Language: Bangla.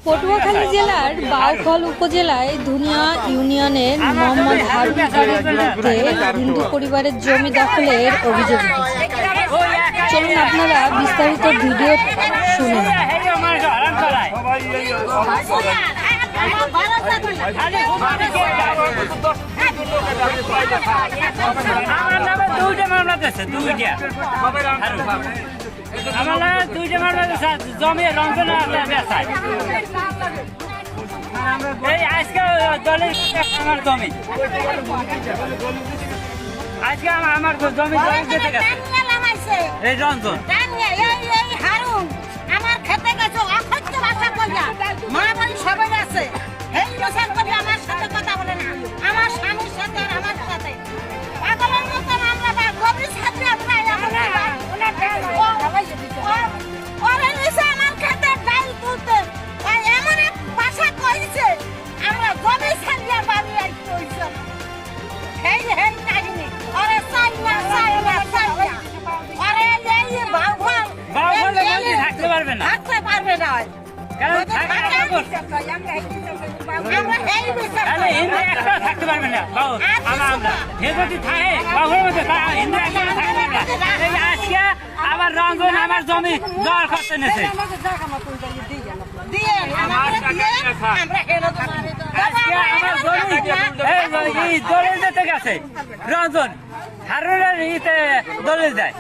পটুয়াখালী জেলার বাউফল উপজেলায় ধুনিয়া ইউনিয়নের মোহাম্মদ হারুনের বিরুদ্ধে হিন্দু পরিবারের জমি দখলের অভিযোগ উঠেছে। চলুন আপনারা বিস্তারিত ভিডিও শুনুন। আমার দুইটা মামলা জমি রঞ্জন এই আজকে দলের আমার জমি আজকে আমার জমি যেতে গেছে এই রঞ্জন আমার খেতে গেছে অসহ্য ভাষা কইয়া মা বাড়ি সবাই আছে এই প্রচার করে আমার সাথে কথা বলে না, আমার স্বামীর সাথে আর আমার সাথে পাগলের মতো আমরা গভীর সাথে আমরা ওরে নিচে আমার খেতে ডাল তুলতে এমন এক ভাষা কইছে আমরা গভীর সাথে বাড়ি আইতে হইছে হেই হেই কাহিনী ওরে চাই না ওরে এই বাউফল থাকতে পারবে না কারণ থাকতে পারবে না আজকে আবার রঞ্জন আমার জমি দর করতে নেছে দলিল দিতে গেছে রঞ্জন হারুনের দলিল দেয়।